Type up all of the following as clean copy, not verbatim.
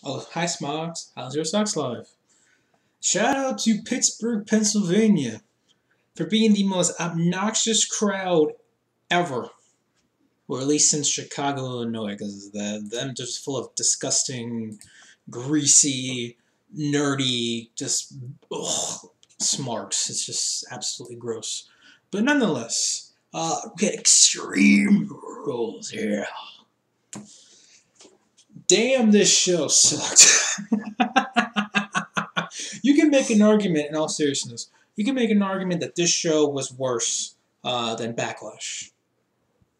Oh, hi Smogs. How's your sex life? Shout out to Pittsburgh, Pennsylvania for being the most obnoxious crowd ever. Or at least since Chicago, Illinois, because them just full of disgusting, greasy, nerdy, just ugh, smarks. It's just absolutely gross. But nonetheless, we get extreme rules here. Damn, this show sucked. You can make an argument, in all seriousness, you can make an argument that this show was worse than Backlash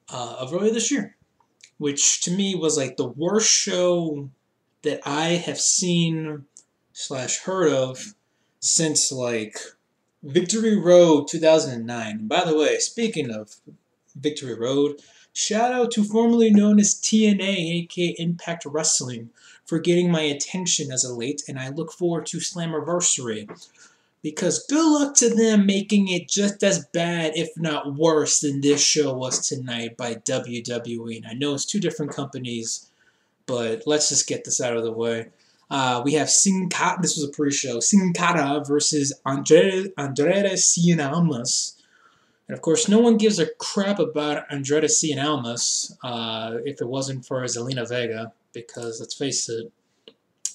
of earlier this year, which to me was like the worst show that I have seen slash heard of since like Victory Road 2009. By the way, speaking of Victory Road, shout out to formerly known as TNA, aka Impact Wrestling, for getting my attention as of late, and I look forward to Slammiversary. Because good luck to them making it just as bad, if not worse, than this show was tonight by WWE. And I know it's two different companies, but let's just get this out of the way. We have Sin Cara, this was a pre-show, Sin Cara versus Andrade Cien Almas. And of course, no one gives a crap about Andrade Cien Almas if it wasn't for Zelina Vega, because let's face it,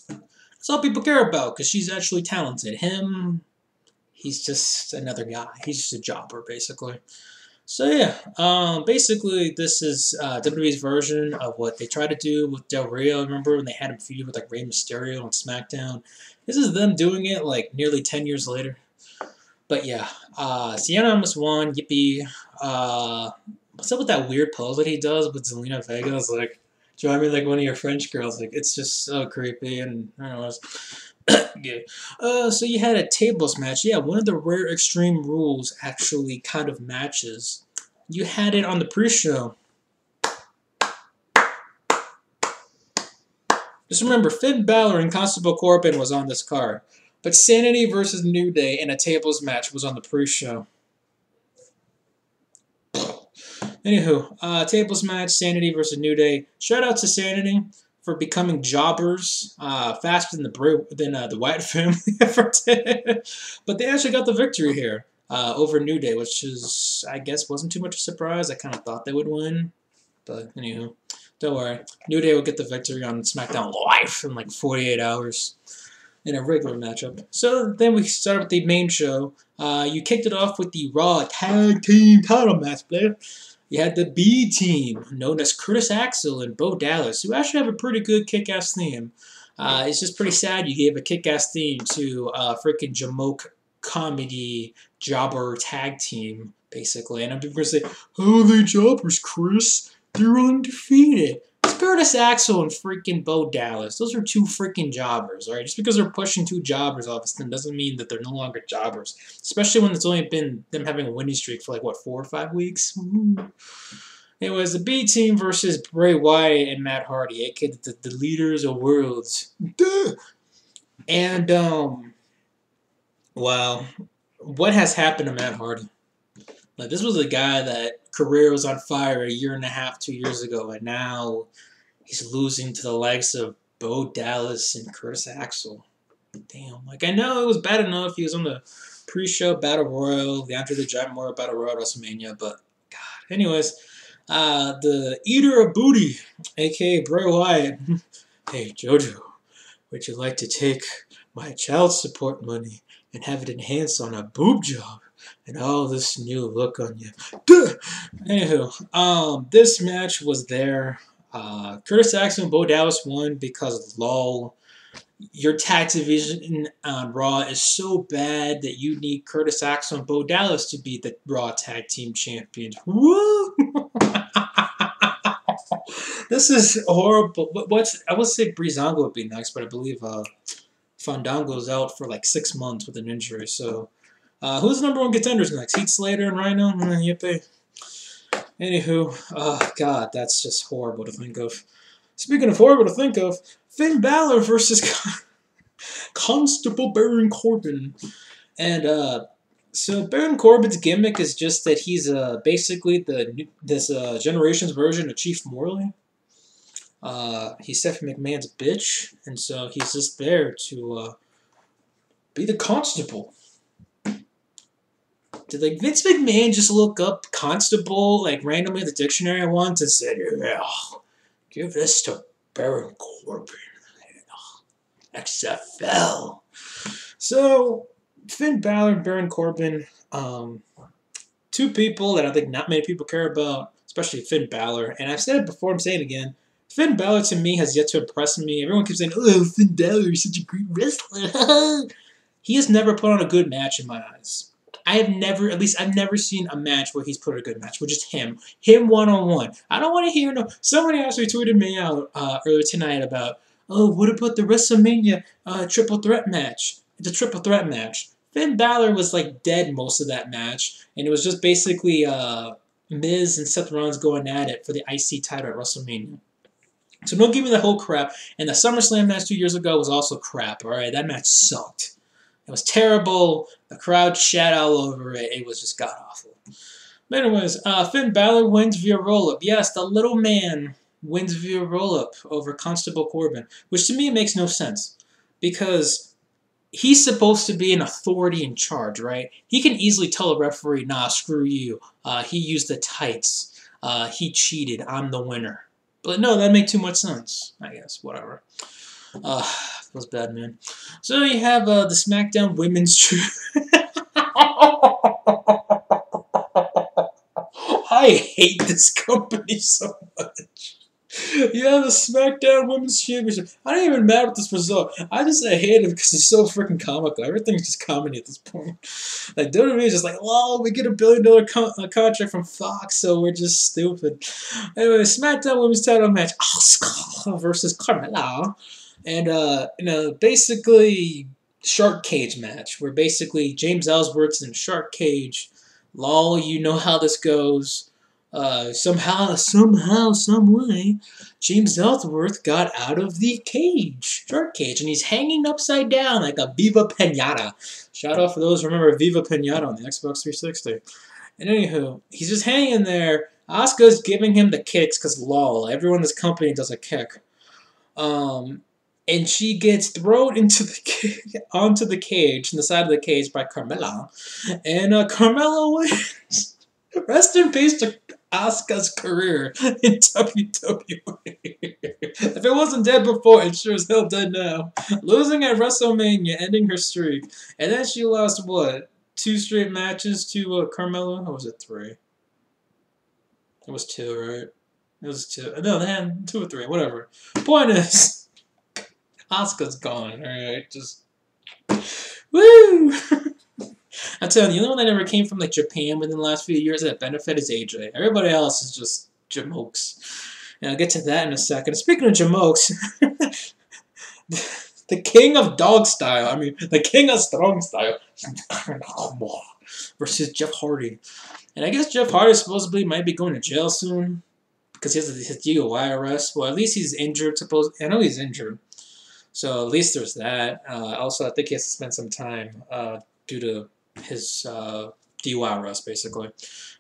that's all people care about, because she's actually talented. Him, he's just another guy. He's just a jobber, basically. So yeah, basically this is WWE's version of what they tried to do with Del Rio. Remember when they had him feud with like Rey Mysterio on SmackDown? This is them doing it like nearly 10 years later. But yeah, Sienna almost won. Yippee. What's up with that weird pose that he does with Zelina Vega? It's like, drive me like one of your French girls. Like, it's just so creepy, and I don't know. Yeah. So you had a tables match. Yeah, one of the rare Extreme Rules actually kind of matches. You had it on the pre-show. Just remember, Finn Balor and Constable Corbin was on this card, but Sanity versus New Day in a tables match was on the pre-show. Anywho, tables match, Sanity versus New Day. Shout out to Sanity for becoming jobbers faster than the Wyatt family ever did. But they actually got the victory here over New Day, which is, I guess, wasn't too much of a surprise. I kind of thought they would win. But anywho, don't worry. New Day will get the victory on SmackDown Live in like 48 hours in a regular matchup. So then we started with the main show. You kicked it off with the Raw Tag Team title match, player. You had the B team, known as Curtis Axel and Bo Dallas, who actually have a pretty good kick-ass theme. It's just pretty sad you gave a kick-ass theme to a freaking Jamoke comedy jobber tag team, basically. And I'm going to say, oh, they jobbers, Chris. They're undefeated. It's Curtis Axel and freaking Bo Dallas. Those are two freaking jobbers, alright? Just because they're pushing two jobbers off us doesn't mean that they're no longer jobbers. Especially when it's only been them having a winning streak for like, what, 4 or 5 weeks? Anyways, the B team versus Bray Wyatt and Matt Hardy, aka the leaders of worlds. Duh! And, wow. What has happened to Matt Hardy? Like, this was a guy that career was on fire a year and a half, 2 years ago, and now he's losing to the likes of Bo Dallas and Curtis Axel. Damn. Like, I know it was bad enough. He was on the pre-show Battle Royal, the Andre the Giant Memorial Battle Royal at WrestleMania, but God. Anyways, the Eater of Booty, aka Bray Wyatt. Hey, Jojo, would you like to take my child support money and have it enhanced on a boob job? And all this new look on you. Duh! Anywho, this match was there. Curtis Axel and Bo Dallas won because LOL. Your tag division on Raw is so bad that you need Curtis Axel and Bo Dallas to be the Raw Tag Team Champions. Woo! This is horrible. I would say Breezango would be next, but I believe Fandango's out for like 6 months with an injury. So, who's the number one contenders next? Heath Slater and Rhino? Yippee. Anywho, God, that's just horrible to think of. Speaking of horrible to think of, Finn Balor versus Constable Baron Corbin. And so Baron Corbin's gimmick is just that he's basically this generation's version of Chief Morley. He's Stephanie McMahon's bitch, and so he's just there to be the constable. Did like Vince McMahon just look up constable like randomly in the dictionary once and said, "Yeah, give this to Baron Corbin, XFL." So Finn Balor and Baron Corbin, two people that I think not many people care about, especially Finn Balor. And I've said it before, I'm saying it again. Finn Balor to me has yet to impress me. Everyone keeps saying, "Oh, Finn Balor is such a great wrestler." He has never put on a good match in my eyes. I've never seen a match where he's put on a good match with just him one-on-one. I don't want to hear no. Somebody actually tweeted me out earlier tonight about, oh, what about the WrestleMania triple threat match? The triple threat match. Finn Balor was like dead most of that match, and it was just basically Miz and Seth Rollins going at it for the IC title at WrestleMania. So don't give me the whole crap. And the SummerSlam match 2 years ago was also crap. All right, that match sucked. It was terrible. The crowd shat all over it. It was just god awful. But anyways, Finn Balor wins via roll-up. Yes, the little man wins via roll-up over Constable Corbin, which to me makes no sense because he's supposed to be an authority in charge, right? He can easily tell a referee, nah, screw you. He used the tights. He cheated. I'm the winner. But no, that made too much sense. I guess, whatever. Feels bad, man. So you have the SmackDown Women's I hate this company so much. You have the SmackDown Women's Championship. I don't even mad with this result. I hate it because it's so freaking comical. Everything's just comedy at this point. Like WWE is just like, oh, we get $1 billion contract from Fox, so we're just stupid. Anyway, SmackDown Women's Title match: Asuka versus Carmella. And, basically, shark cage match, where basically James Ellsworth's in a shark cage. Lol, you know how this goes. Somehow, some way, James Ellsworth got out of the cage, shark cage, and he's hanging upside down like a Viva Pinata. Shout out for those who remember Viva Pinata on the Xbox 360. And anywho, he's just hanging there. Asuka's giving him the kicks, because lol, everyone in this company does a kick. And she gets thrown into onto the cage, on the side of the cage by Carmella. And Carmella wins. Rest in peace to Asuka's career in WWE. If it wasn't dead before, it sure as hell dead now. Losing at WrestleMania, ending her streak. And then she lost, what, 2 straight matches to Carmella? Or was it 3? It was 2, right? It was 2. No, they had 2 or 3, whatever. Point is, Asuka's gone, alright? Just, woo! I'm telling you, the only one that never came from like Japan within the last few years that benefit is AJ. Everybody else is just jamokes. And I'll get to that in a second. Speaking of jamokes, the king of dog style, the king of strong style, versus Jeff Hardy. And I guess Jeff Hardy supposedly might be going to jail soon because he has his DUI arrest. Well, at least he's injured. I know he's injured. So at least there's that. Also, I think he has to spend some time due to his DUI arrest, basically.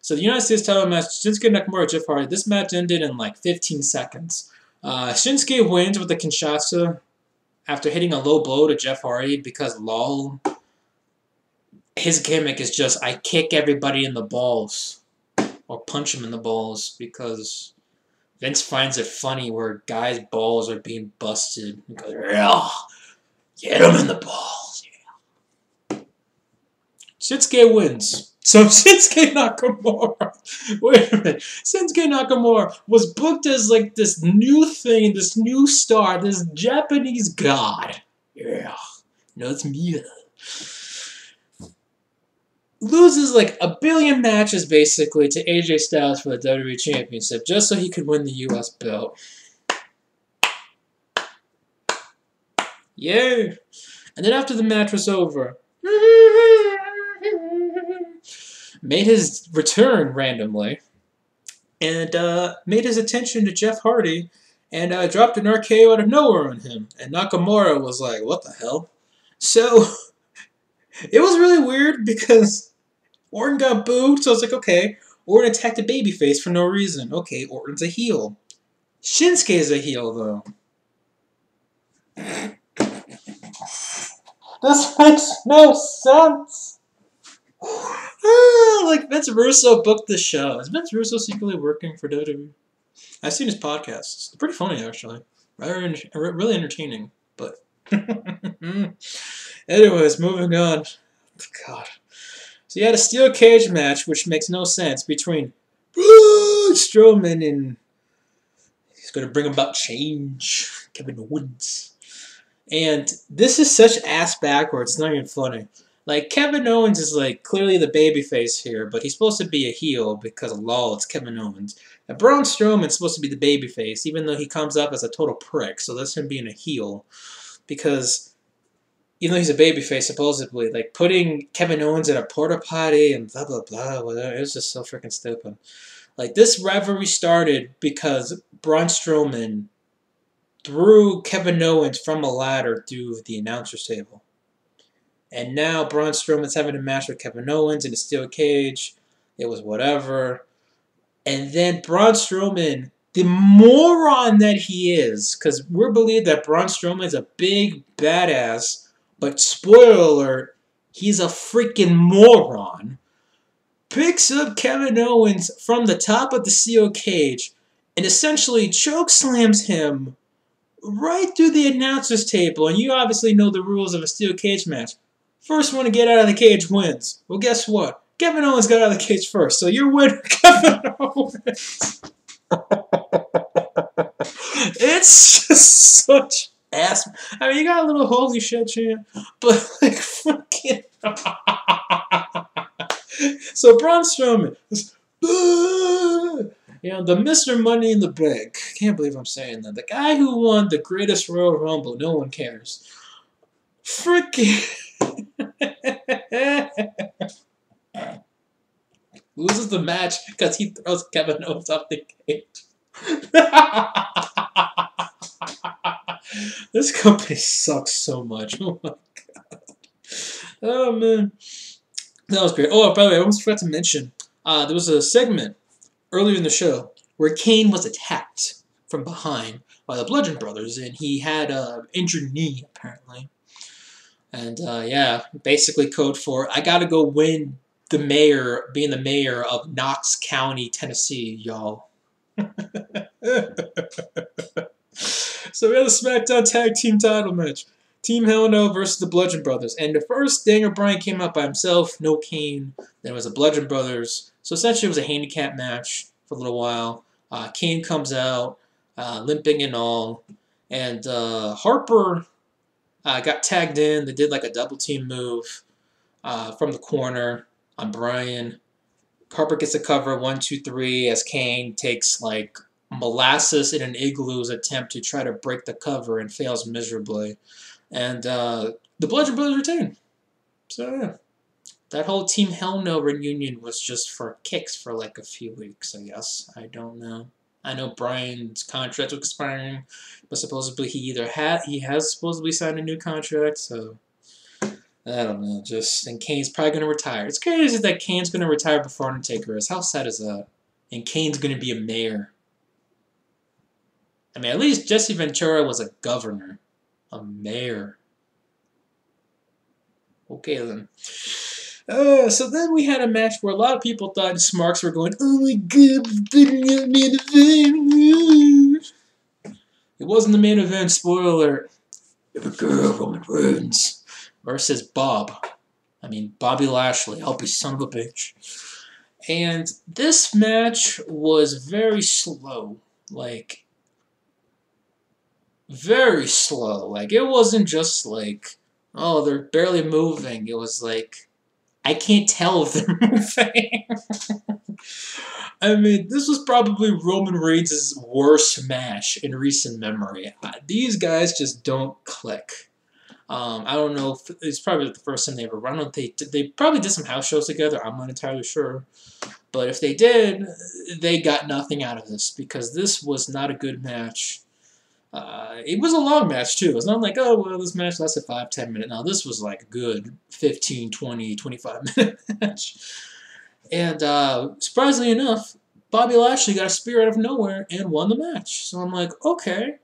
So the United States title match, Shinsuke Nakamura, Jeff Hardy. This match ended in like 15 seconds. Shinsuke wins with the Kinshasa after hitting a low blow to Jeff Hardy because, lol, his gimmick is just, I kick everybody in the balls or punch him in the balls because Vince finds it funny where guys' balls are being busted. He goes, yeah, get him in the balls. Yeah. Shinsuke wins. So Shinsuke Nakamura, wait a minute, Shinsuke Nakamura was booked as like this new thing, this new star, this Japanese god. Yeah, no, it's me. Loses like 1 billion matches basically to AJ Styles for the WWE Championship just so he could win the US belt. Yeah. And then after the match was over, made his return randomly and made his attention to Jeff Hardy and dropped an RKO out of nowhere on him. And Nakamura was like, what the hell? So it was really weird because Orton got booed, so I was like, okay. Orton attacked a babyface for no reason. Okay, Orton's a heel. Shinsuke's a heel, though. This makes no sense. Like Vince Russo booked the show. Is Vince Russo secretly working for WWE? I've seen his podcasts. It's pretty funny, actually. Really entertaining. But anyways, moving on. God. So you had a steel cage match, which makes no sense, between Strowman and he's going to bring about change, Kevin Owens. And this is such ass backwards. It's not even funny. Like, Kevin Owens is, like, clearly the babyface here, but he's supposed to be a heel because, lol, it's Kevin Owens. And Braun Strowman's supposed to be the babyface, even though he comes up as a total prick, so that's him being a heel. Because, even though he's a babyface, supposedly, like, putting Kevin Owens in a porta potty and blah, blah, blah, whatever, it was just so freaking stupid. Like, this rivalry started because Braun Strowman threw Kevin Owens from a ladder through the announcer's table. And now Braun Strowman's having a match with Kevin Owens in a steel cage. It was whatever. And then Braun Strowman, the moron that he is, because we're believed that Braun Strowman is a big badass, but spoiler alert, he's a freaking moron, picks up Kevin Owens from the top of the steel cage and essentially chokeslams him right through the announcer's table. And you obviously know the rules of a steel cage match. First one to get out of the cage wins. Well, guess what? Kevin Owens got out of the cage first, so you're winning, Kevin Owens. It's just such ass. I mean, you got a little holy shit chant, but like fucking. So Braun Strowman, you know, the Mr. Money in the Bank. Can't believe I'm saying that. The guy who won the greatest Royal Rumble. No one cares. Freaking. Loses the match because he throws Kevin Owens off the cage. This company sucks so much. Oh my god. Oh man. That was great. Oh, by the way, I almost forgot to mention, there was a segment earlier in the show where Kane was attacked from behind by the Bludgeon Brothers, and he had an injured knee, apparently. And, yeah, basically code for, I gotta go win the mayor, being the mayor of Knox County, Tennessee, y'all. So we had a SmackDown Tag Team title match. Team Hell No versus the Bludgeon Brothers. And the first, Daniel Bryan came out by himself, no Kane. Then it was the Bludgeon Brothers. So essentially it was a handicap match for a little while. Kane comes out, limping and all. And Harper got tagged in. They did like a double team move from the corner on Bryan. Harper gets a cover, 1, 2, 3, as Kane takes like molasses in an igloo's attempt to try to break the cover and fails miserably. And the Bludgeon Brothers retain. So yeah. That whole Team Hell No reunion was just for kicks for like a few weeks, I guess. I don't know. I know Bryan's contract was expiring, but supposedly he has supposedly signed a new contract, so I don't know. And Kane's probably gonna retire. It's crazy that Kane's gonna retire before Undertaker is. How sad is that? And Kane's gonna be a mayor. I mean, at least Jesse Ventura was a governor. A mayor. Okay, then. So then we had a match where a lot of people thought Smarks were going, oh my god, the main event. It wasn't the main event, spoiler alert. If a girl, Roman Reigns versus Bob. I mean, Bobby Lashley. I'll be son of a bitch. And this match was very slow. Like, very slow. Like, it wasn't just like, oh, they're barely moving. It was like, I can't tell if they're moving. I mean, this was probably Roman Reigns' worst match in recent memory. These guys just don't click. I don't know if it's probably the first time they ever run. They probably did some house shows together. I'm not entirely sure. But if they did, they got nothing out of this because this was not a good match. It was a long match, too. It's not like, oh, well, this match lasted 5-10 minutes. No, this was like a good 15, 20, 25-minute match. And surprisingly enough, Bobby Lashley got a spear out of nowhere and won the match. So I'm like, okay,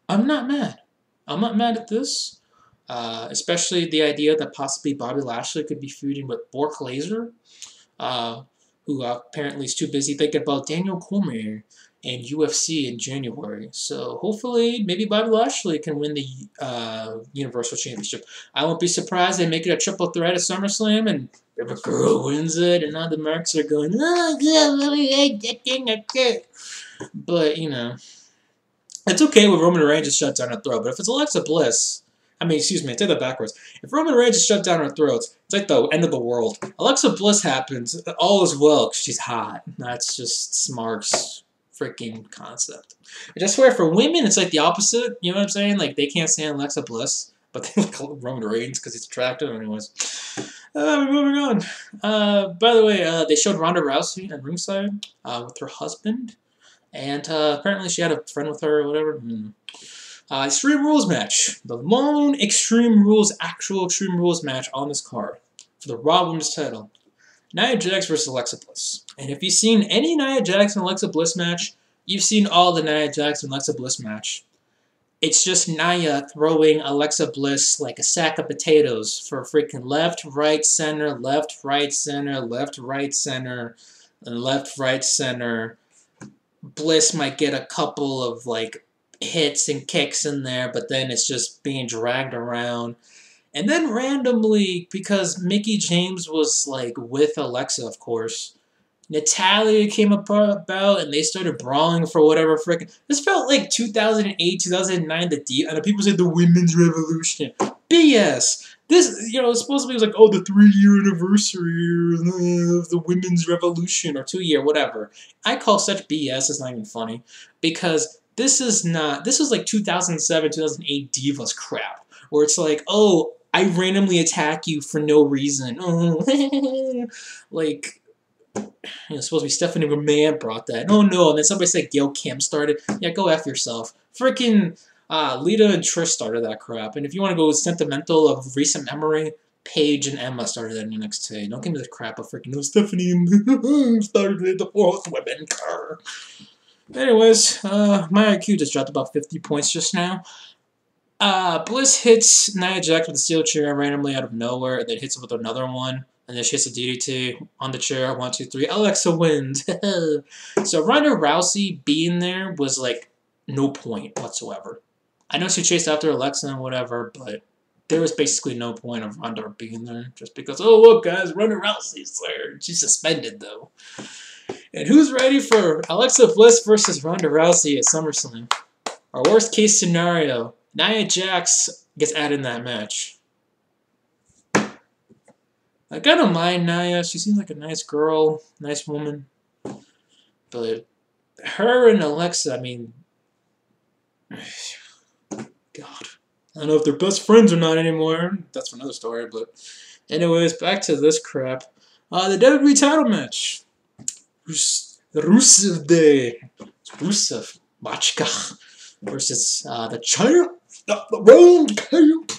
I'm not mad. I'm not mad at this. Especially the idea that possibly Bobby Lashley could be feuding with Bork Laser, who apparently is too busy thinking about Daniel Cormier and UFC in January. So hopefully, maybe Bobby Lashley can win the Universal Championship. I won't be surprised they make it a triple threat at SummerSlam and if a girl wins it, and now the marks are going, oh, yeah, that thing, I can't. But, you know, it's okay when Roman Reigns is shut down her throat, but if it's Alexa Bliss, I take that backwards. If Roman Reigns is shut down her throats, it's like the end of the world. Alexa Bliss happens, all is well, because she's hot. That's just Smark's freaking concept. I just swear, for women, it's like the opposite, you know what I'm saying? Like, they can't stand Alexa Bliss, but they like Roman Reigns because he's attractive. Anyways, moving on. By the way, they showed Ronda Rousey at ringside with her husband. And apparently she had a friend with her or whatever. Extreme Rules match. The lone actual Extreme Rules match on this card for the Raw Women's title. Nia Jax versus Alexa Bliss. And if you've seen any Nia Jax and Alexa Bliss match, you've seen all the Nia Jax and Alexa Bliss match. It's just Nia throwing Alexa Bliss like a sack of potatoes for freaking left, right, center, left, right, center, left, right, center, and left, right, center. Bliss might get a couple of like hits and kicks in there, but then it's just being dragged around. And then randomly, because Mickie James was like with Alexa, of course, Natalya came about and they started brawling for whatever freaking. This felt like 2008, 2009. And people said the Women's Revolution. BS. This, supposedly was like, oh, the 3-year anniversary of the Women's Revolution, or 2-year, whatever. I call such BS, it's not even funny, because this is like 2007, 2008 Divas crap, where it's like, oh, I randomly attack you for no reason. Oh, like, supposed to be Stephanie McMahon brought that. Oh, no, and then somebody said Gail Kim started. Yeah, go F yourself. Freaking... Lita and Trish started that crap. And if you want to go sentimental of recent memory, Paige and Emma started that in NXT. Don't give me the crap of freaking Stephanie started the fourth women. Anyways, my IQ just dropped about 50 points just now. Bliss hits Nia Jax with a steel chair randomly out of nowhere, and then hits it with another one. And then she hits a DDT on the chair. 1, 2, 3. Alexa wins. So Ronda Rousey being there was like no point whatsoever. I know she chased after Alexa and whatever, but there was basically no point of Ronda being there. Just because, oh, look, guys, Ronda Rousey's there. She's suspended, though. And who's ready for Alexa Bliss versus Ronda Rousey at SummerSlam? Our worst case scenario, Nia Jax gets added in that match. I don't mind Nia. She seems like a nice girl, nice woman. But her and Alexa, I mean... God. I don't know if they're best friends or not anymore. That's for another story, but... Anyways, back to this crap. The WWE title match. Rusev Day. Rusev. Machka. Versus the champ. The world champ.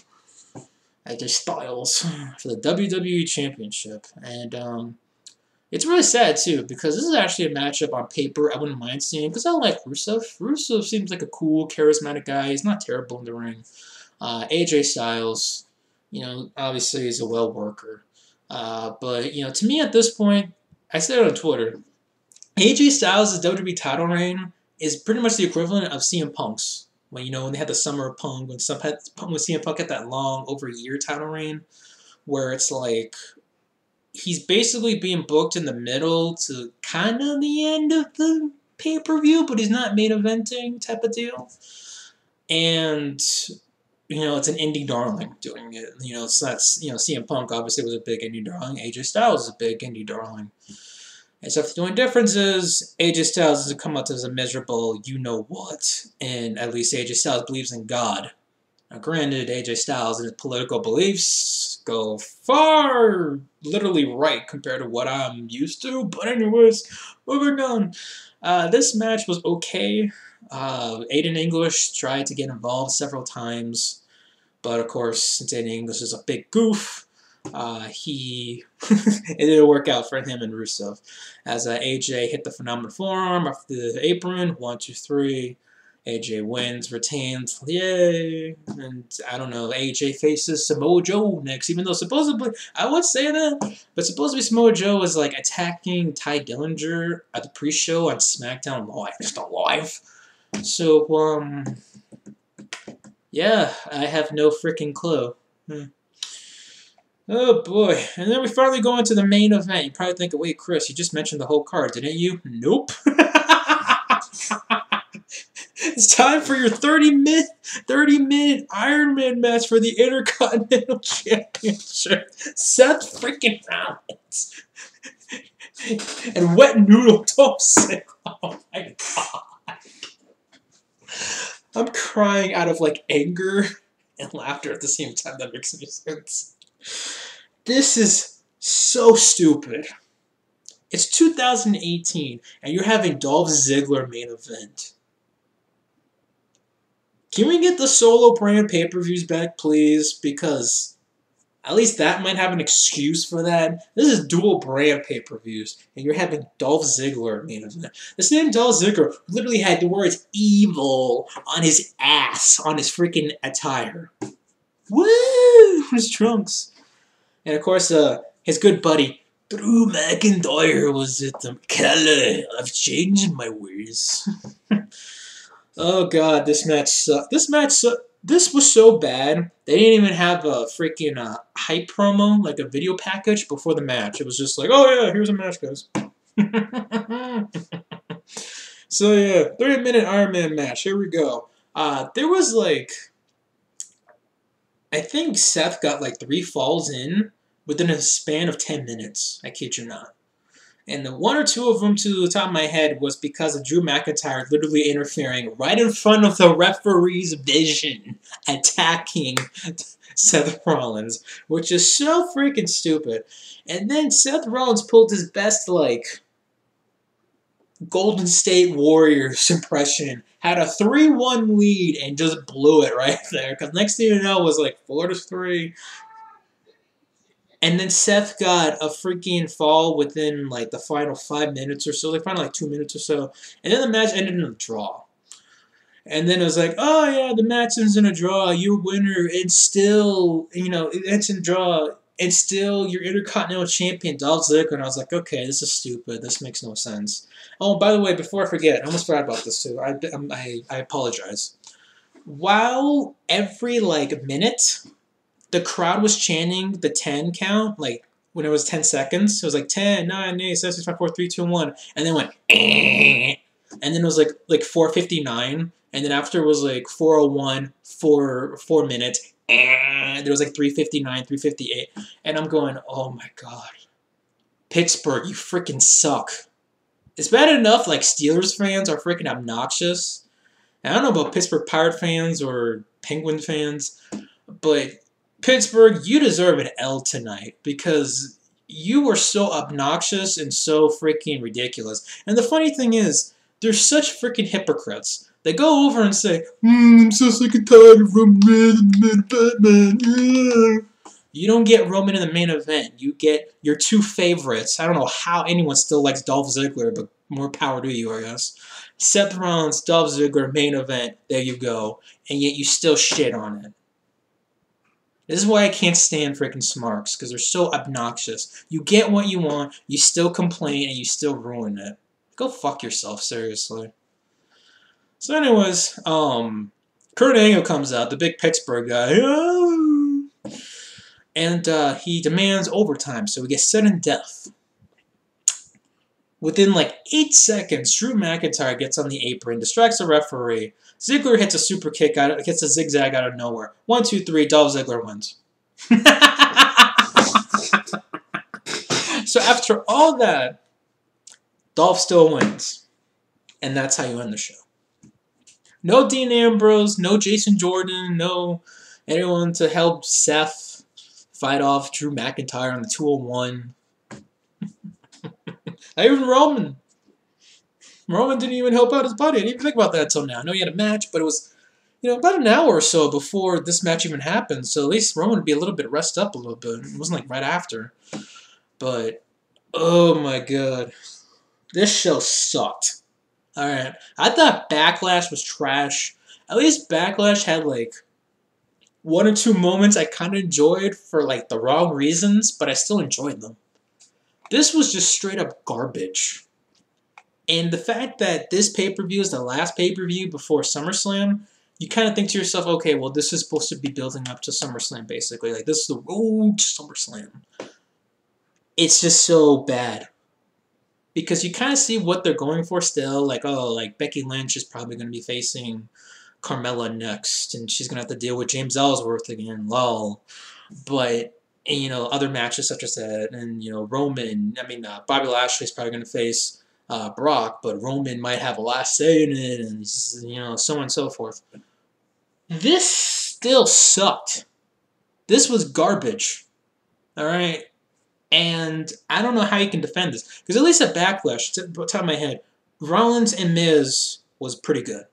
AJ Styles. For the WWE Championship. And, it's really sad, too, because this is actually a matchup on paper I wouldn't mind seeing, because I like Rusev. Rusev seems like a cool, charismatic guy. He's not terrible in the ring. AJ Styles, obviously is a well worker. But, to me at this point, I said it on Twitter, AJ Styles' WWE title reign is pretty much the equivalent of CM Punk's. When they had the Summer of Punk, when CM Punk had that long, over a year title reign, where it's like... He's basically being booked in the middle to kind of the end of the pay-per-view, but he's not main eventing type of deal. And, it's an indie darling doing it. It's not, CM Punk obviously was a big indie darling. AJ Styles is a big indie darling. Except the only difference is AJ Styles doesn't come out as a miserable you-know-what. And at least AJ Styles believes in God. Now, granted, AJ Styles and his political beliefs go far, literally right compared to what I'm used to. But anyways, moving on. This match was okay. Aiden English tried to get involved several times. But, of course, since Aiden English is a big goof, It didn't work out for him and Rusev, as AJ hit the phenomenal forearm off the apron. 1, 2, 3. AJ wins, retains, yay! And I don't know, AJ faces Samoa Joe next, even though supposedly, I would say that, but supposedly Samoa Joe was like attacking Ty Dillinger at the pre-show on SmackDown Live, just not live. So, yeah, I have no freaking clue. Oh boy, and then we finally go into the main event. You probably think, wait, Chris, you just mentioned the whole card, didn't you? Nope. It's time for your 30-minute Iron Man match for the Intercontinental Championship. Seth freaking Rollins and Wet Noodle Dawson. Oh my god. I'm crying out of like anger and laughter at the same time. That makes any sense. This is so stupid. It's 2018 and you're having Dolph Ziggler main event. Can we get the solo brand pay-per-views back, please? Because at least that might have an excuse for that. This is dual brand pay-per-views, and you're having Dolph Ziggler main event. This name Dolph Ziggler literally had the words evil on his ass, on his freaking attire. Woo! His trunks. And of course, his good buddy, Drew McIntyre, was at the color. I've changed my ways. Oh god, this match sucked. This was so bad. They didn't even have a freaking hype promo, like a video package before the match. It was just like, oh yeah, here's a match, guys. So yeah, 30-minute Iron Man match. Here we go. There was like, I think Seth got like 3 falls in within a span of 10 minutes. I kid you not. And the 1 or 2 of them, to the top of my head, was because of Drew McIntyre literally interfering right in front of the referee's vision, attacking Seth Rollins, which is so freaking stupid. And then Seth Rollins pulled his best, like, Golden State Warriors impression, had a 3-1 lead, and just blew it right there. Because next thing you know, it was like 4-3. And then Seth got a freaking fall within like the final 5 minutes or so. The final like 2 minutes or so. And then the match ended in a draw. And then it was like, oh yeah, the match ends in a draw. You're a winner. And still, you know, it's in a draw. And still, you're Intercontinental Champion, Dolph Ziggler. And I was like, okay, this is stupid. This makes no sense. Oh, by the way, before I forget, I almost forgot about this too. I apologize. While every like minute, the crowd was chanting the 10 count, like when it was 10 seconds. It was like 10, 9, 8, 7, 6, 5, 4, 3, 2, 1. And then went, and then it was like 4:59. And then after it was like 4:01, 4 minutes. And there was like 3:59, 3:58. And I'm going, oh my god. Pittsburgh, you freaking suck. It's bad enough like Steelers fans are freaking obnoxious. And I don't know about Pittsburgh Pirate fans or Penguin fans, but Pittsburgh, you deserve an L tonight because you were so obnoxious and so freaking ridiculous. And the funny thing is, they're such freaking hypocrites. They go over and say, I'm so sick and tired of Roman in the main event, man. You don't get Roman in the main event. You get your 2 favorites. I don't know how anyone still likes Dolph Ziggler, but more power to you, I guess. Seth Rollins, Dolph Ziggler, main event. There you go. And yet you still shit on it. This is why I can't stand freaking Smarks, because they're so obnoxious. You get what you want, you still complain, and you still ruin it. Go fuck yourself, seriously. So anyways, Kurt Angle comes out, the big Pittsburgh guy, and he demands overtime, so we get sudden death. Within like 8 seconds, Drew McIntyre gets on the apron, distracts the referee. Ziggler hits a super kick, gets a zigzag out of nowhere. 1, 2, 3, Dolph Ziggler wins. So after all that, Dolph still wins. And that's how you end the show. No Dean Ambrose, no Jason Jordan, no anyone to help Seth fight off Drew McIntyre on the 201. Not even Roman. Roman didn't even help out his buddy. I didn't even think about that until now. I know he had a match, but it was about an hour or so before this match even happened. So at least Roman would be a little bit rested up a little bit. It wasn't like right after. But, oh my god. This show sucked. Alright. I thought Backlash was trash. At least Backlash had like one or two moments I kind of enjoyed for like the wrong reasons, but I still enjoyed them. This was just straight up garbage. And the fact that this pay-per-view is the last pay-per-view before SummerSlam, you kind of think to yourself, okay, well, this is supposed to be building up to SummerSlam, basically. Like, this is the road to SummerSlam. It's just so bad. Because you kind of see what they're going for still. Like, oh, like, Becky Lynch is probably going to be facing Carmella next, and she's going to have to deal with James Ellsworth again, lol. But, and, other matches such as that, and, Roman, Bobby Lashley's probably going to face Brock, but Roman might have a last say in it, and so on and so forth. This still sucked. This was garbage. Alright? And I don't know how you can defend this. Because at least at Backlash, to the top of my head, Rollins and Miz was pretty good.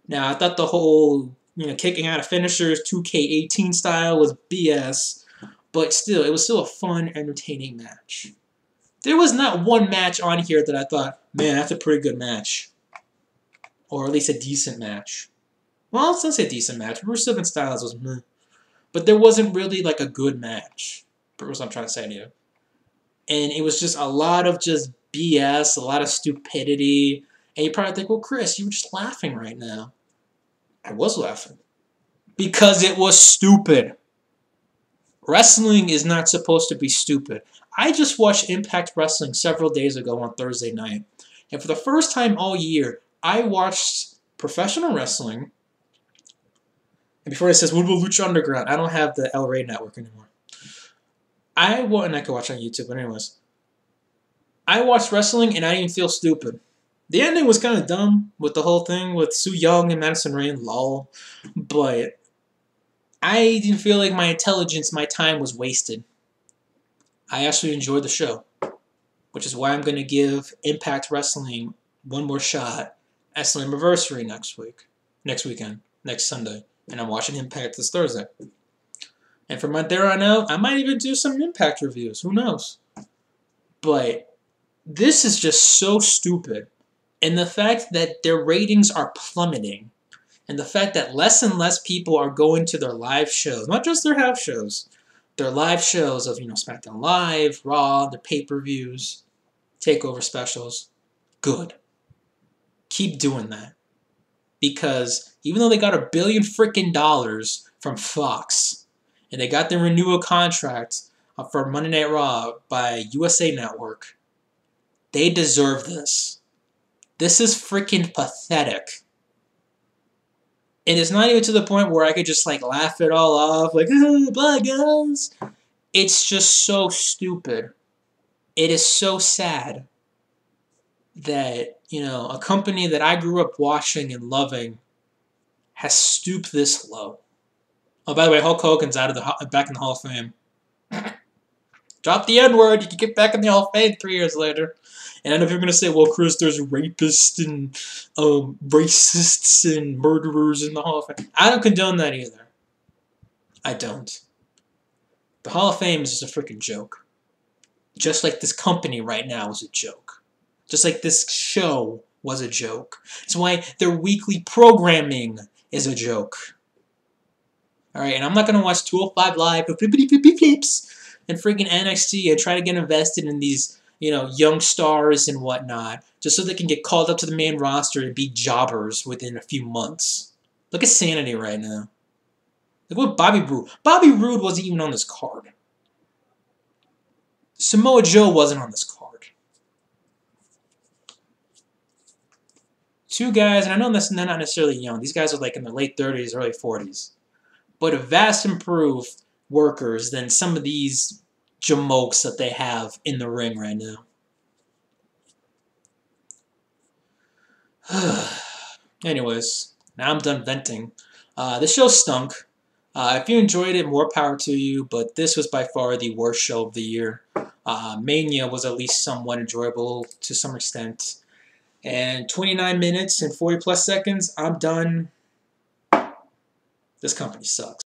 Now, I thought the whole, kicking out of finishers, 2K18 style was BS. But still, it was still a fun, entertaining match. There was not one match on here that I thought, man, that's a pretty good match. Or at least a decent match. Well, I was going to say decent match. Rusev and Styles was meh. But there wasn't really like a good match. That's what I'm trying to say to you. And it was just a lot of just BS, a lot of stupidity. And you probably think, well, Chris, you were just laughing right now. I was laughing. Because it was stupid. Wrestling is not supposed to be stupid. I just watched Impact Wrestling several days ago on Thursday night. And for the first time all year, I watched professional wrestling. And before it says, what about Lucha Underground? I don't have the El Rey network anymore. And I can watch on YouTube, but anyways. I watched wrestling and I didn't feel stupid. The ending was kind of dumb with the whole thing with Su Yung and Madison Rayne, lol. But I didn't feel like my intelligence, my time was wasted. I actually enjoyed the show. Which is why I'm going to give Impact Wrestling one more shot at Slammiversary next weekend, next Sunday. And I'm watching Impact this Thursday. And from there on out, I might even do some Impact reviews. Who knows? But this is just so stupid. And the fact that their ratings are plummeting. And the fact that less and less people are going to their live shows. Not just their house shows. Their live shows of, SmackDown Live, Raw, their pay-per-views, takeover specials. Good. Keep doing that. Because even though they got $1 billion freaking dollars from Fox, and they got their renewal contract for Monday Night Raw by USA Network, they deserve this. This is freaking pathetic. And it's not even to the point where I could just laugh it all off, blah guys. It's just so stupid. It is so sad that, a company that I grew up watching and loving has stooped this low. Oh, by the way, Hulk Hogan's back in the Hall of Fame. Drop the N-word, you can get back in the Hall of Fame 3 years later. And I know if you're going to say, well, Chris, there's rapists and racists and murderers in the Hall of Fame. I don't condone that either. I don't. The Hall of Fame is just a freaking joke. Just like this company right now is a joke. Just like this show was a joke. That's why their weekly programming is a joke. Alright, and I'm not going to watch 205 Live with flips and freaking NXT and try to get invested in these, young stars and whatnot, just so they can get called up to the main roster and be jobbers within a few months. Look at Sanity right now. Look what Bobby Roode. Bobby Roode wasn't even on this card. Samoa Joe wasn't on this card. Two guys, and I know they're not necessarily young. These guys are in their late 30s, early 40s. But vast improved workers than some of these jamokes that they have in the ring right now. Anyways, now I'm done venting. This show stunk. If you enjoyed it, more power to you, but this was by far the worst show of the year. Mania was at least somewhat enjoyable to some extent. And 29 minutes and 40 plus seconds, I'm done. this company sucks.